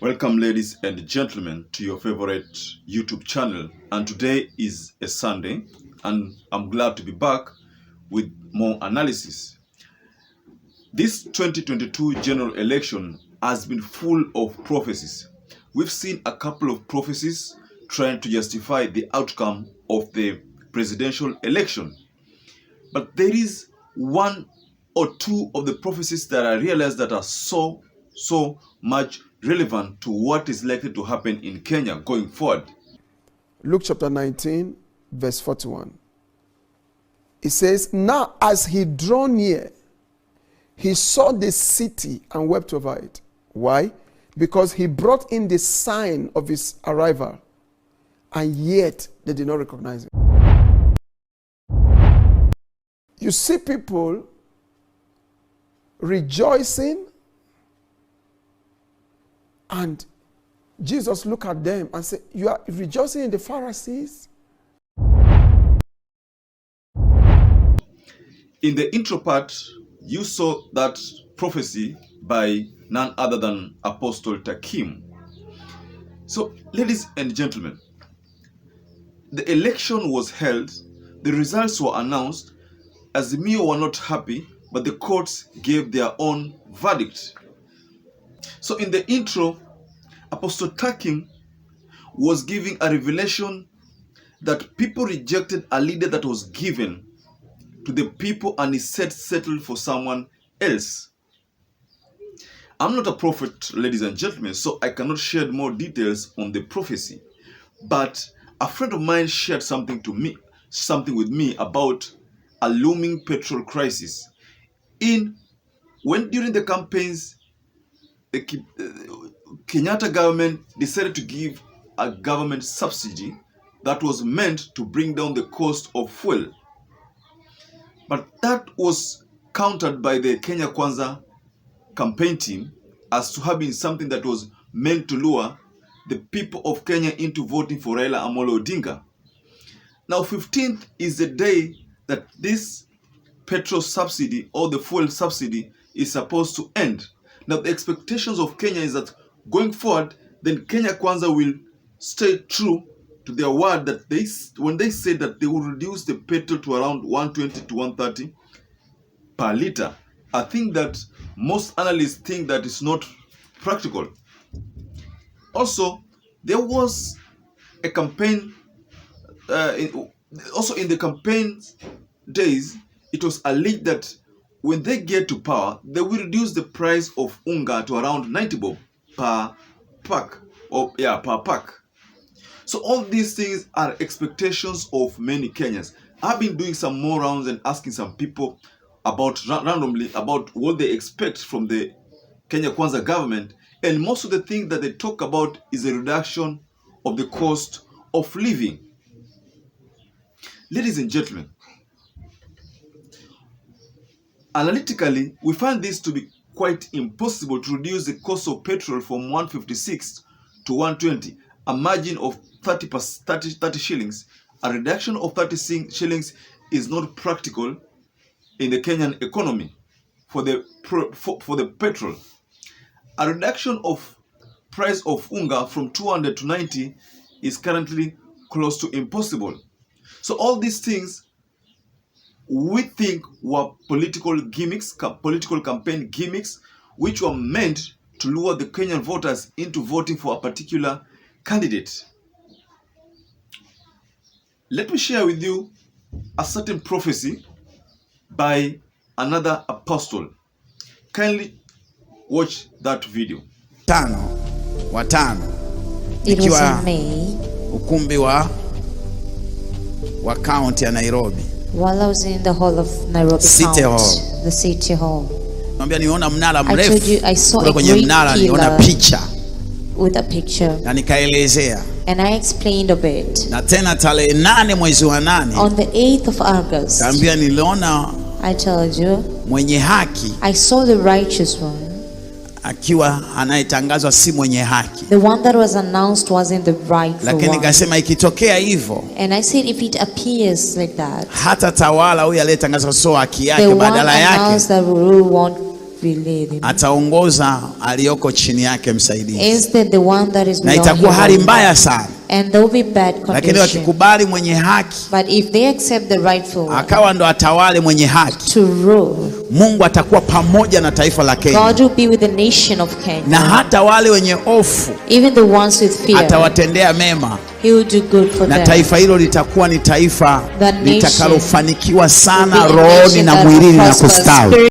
Welcome, ladies and gentlemen, to your favorite YouTube channel. And today is a Sunday, and I'm glad to be back with more analysis. This 2022 general election has been full of prophecies. We've seen a couple of prophecies trying to justify the outcome of the presidential election. But there is one or two of the prophecies that I realized that are so much relevant to what is likely to happen in Kenya going forward. Luke chapter 19, verse 41. It says, "Now as he drew near, he saw the city and wept over it." Why? Because he brought in the sign of his arrival, and yet they did not recognize him. You see people rejoicing, and Jesus looked at them and said, "You are rejoicing in the Pharisees?" In the intro part, you saw that prophecy by none other than Apostle Takim. So, ladies and gentlemen, the election was held, the results were announced, Azimio were not happy, but the courts gave their own verdict. So in the intro, Apostle Takim was giving a revelation that people rejected a leader that was given to the people and is settled for someone else. I'm not a prophet, ladies and gentlemen, so I cannot share more details on the prophecy. But a friend of mine shared something with me about a looming petrol crisis. During the campaigns, the Kenyatta government decided to give a government subsidy that was meant to bring down the cost of fuel. But that was countered by the Kenya Kwanza campaign team as to having something that was meant to lure the people of Kenya into voting for Raila Amolo Odinga. Now, 15th is the day that this petrol subsidy or the fuel subsidy is supposed to end. Now, the expectations of Kenya is that going forward, then Kenya Kwanza will stay true to their word that when they say that they will reduce the petrol to around 120 to 130 per liter. I think that most analysts think that it's not practical. Also, there was a campaign, also in the campaign days, it was alleged that when they get to power, they will reduce the price of unga to around 90 bob per pack. So all these things are expectations of many Kenyans. I've been doing some more rounds and asking some people randomly about what they expect from the Kenya Kwanza government, and most of the things that they talk about is a reduction of the cost of living. Ladies and gentlemen, analytically, we find this to be quite impossible to reduce the cost of petrol from 156 to 120, a margin of 30 shillings. A reduction of 30 shillings is not practical in the Kenyan economy for the petrol. A reduction of price of unga from 200 to 90 is currently close to impossible. So all these things we think were political gimmicks, political campaign gimmicks, which were meant to lure the Kenyan voters into voting for a particular candidate. Let me share with you a certain prophecy by another apostle. Kindly watch that video. Watano. It was in May. Ukumbi wa county ya Nairobi. While I was in the hall of Nairobi City Hall. The City Hall. Naambia niona mnara I told you mrefu. I saw a Kwenye great mnara niona pillar picha. with a picture. Na nikaelezea. And I explained a bit. Na tena tarehe 8 mwezi wa 8. On the 8th of August. Kaambia niliona I told you. mwenye haki. I saw the righteous one. Akiwa anayetangazwa si mwenye haki. The one that was announced wasn't the rightful Lakini one. nikasema ikitokea hivyo. And I said if it appears like that. Hata tawala huyu aliyetangazwa sio haki The yake, one badala yake announced that we won't be leading. Ataongoza aliyoko chini yake msaidizi, Instead, the one that is na beyond itakuwa him hali will mbaya sana. and there will be bad Lakini condition. wakikubali mwenye haki But if they accept the rightful one akawa ndo atawale mwenye haki, to rule, Mungu atakuwa pamoja na taifa la Kenya, God will be with the nation of na Kenya. hata wale wenye hofu Even the ones with fear, atawatendea mema, He will do good for na them. taifa hilo litakuwa ni taifa That nation litakalofanikiwa Will sana be a rohoni nation na that mwilini na prospers kustawi.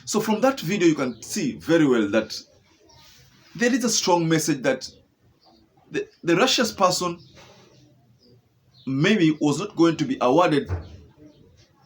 So from that video, you can see very well that there is a strong message that the Russia's person maybe was not going to be awarded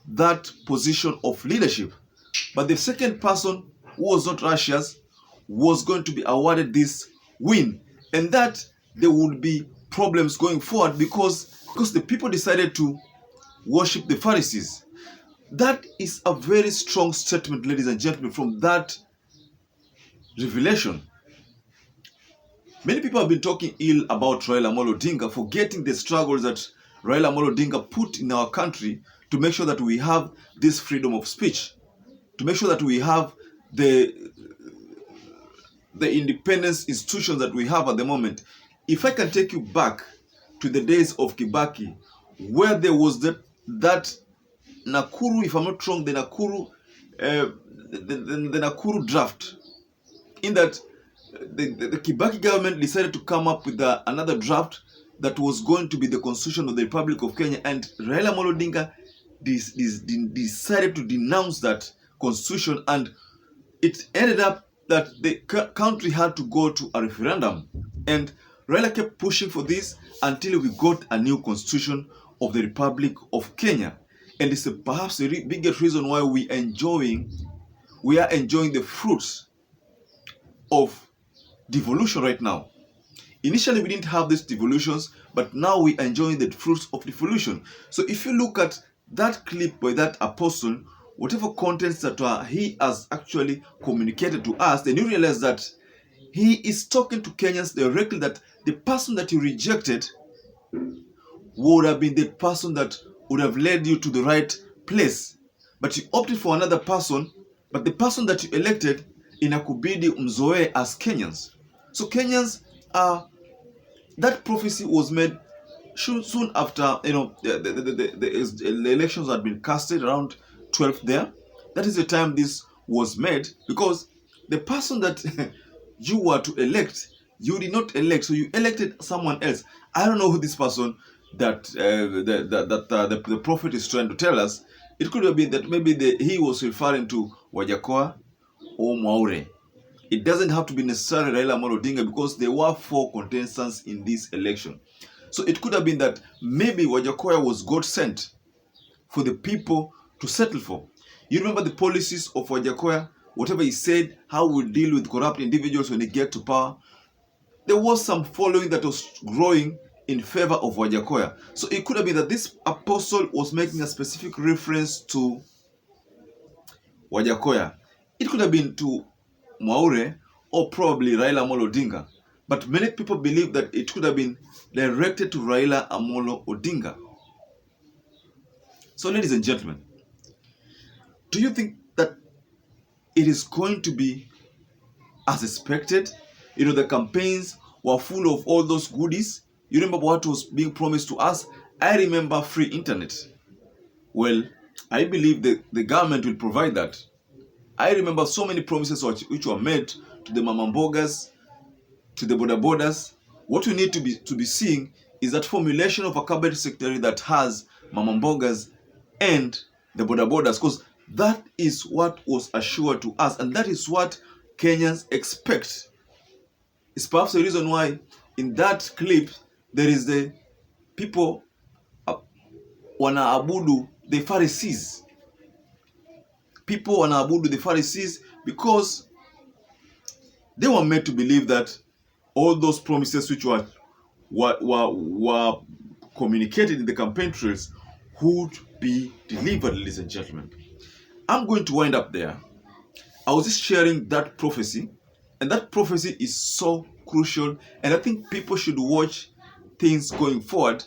that position of leadership, but the second person who was not Russia's was going to be awarded this win, and that there would be problems going forward because the people decided to worship the Pharisees. That is a very strong statement, ladies and gentlemen, from that revelation. Many people have been talking ill about Raila Amolo Odinga, forgetting the struggles that Raila Amolo Odinga put in our country to make sure that we have this freedom of speech, to make sure that we have the independence institutions that we have at the moment. If I can take you back to the days of Kibaki, where there was that Nakuru, if I'm not wrong, the Nakuru, the Nakuru draft, in that the Kibaki government decided to come up with another draft that was going to be the constitution of the Republic of Kenya, and Raila Amolo Odinga decided to denounce that constitution, and it ended up that the country had to go to a referendum, and Raila kept pushing for this until we got a new constitution of the Republic of Kenya. And it's perhaps the biggest reason why we are enjoying the fruits of devolution right now. Initially, we didn't have these devolutions, but now we are enjoying the fruits of devolution. So if you look at that clip by that apostle, whatever contents that he has actually communicated to us, then you realize that he is talking to Kenyans directly, that the person that you rejected would have been the person that would have led you to the right place, but you opted for another person, but the person that you elected inakubidi mzoe as Kenyans. So Kenyans that prophecy was made soon after, the elections had been casted around 12th there. That is the time this was made, because the person that you were to elect, you did not elect, so you elected someone else. I don't know who this person that the prophet is trying to tell us. It could have been that maybe he was referring to Wajakoya or Mwaure. It doesn't have to be necessarily Raila Amolo Odinga, because there were 4 contestants in this election. So it could have been that maybe Wajakoya was God sent for the people to settle for. You remember the policies of Wajakoya, whatever he said, how we deal with corrupt individuals when they get to power. There was some following that was growing in favor of Wajakoya. So it could have been that this apostle was making a specific reference to Wajakoya. It could have been to Mwaure or probably Raila Amolo Odinga. But many people believe that it could have been directed to Raila Amolo Odinga. So ladies and gentlemen, do you think that it is going to be as expected? The campaigns were full of all those goodies. You remember what was being promised to us? I remember free internet. Well, I believe the government will provide that. I remember so many promises which were made to the mamambogas, to the bodabodas. What we need to be seeing is that formulation of a cabinet secretary that has mamambogas and the bodabodas, because that is what was assured to us, and that is what Kenyans expect. It's perhaps the reason why in that clip there is the people wanaabudu the Pharisees. People wanaabudu the Pharisees because they were made to believe that all those promises which were communicated in the campaign trails would be delivered, ladies and gentlemen. I'm going to wind up there. I was just sharing that prophecy, and that prophecy is so crucial, and I think people should watch things going forward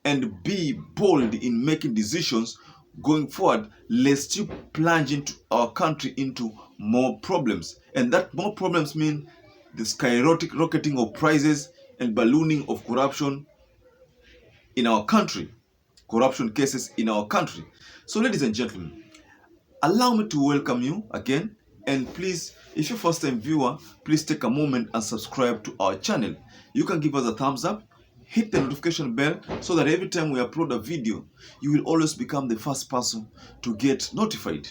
and be bold in making decisions going forward, lest you plunge into our country into more problems. And that more problems mean the skyrocketing of prices and ballooning of corruption in our country, corruption cases in our country. So, ladies and gentlemen, allow me to welcome you again. And please, if you're a first-time viewer, please take a moment and subscribe to our channel. You can give us a thumbs up, hit the notification bell so that every time we upload a video, you will always become the first person to get notified.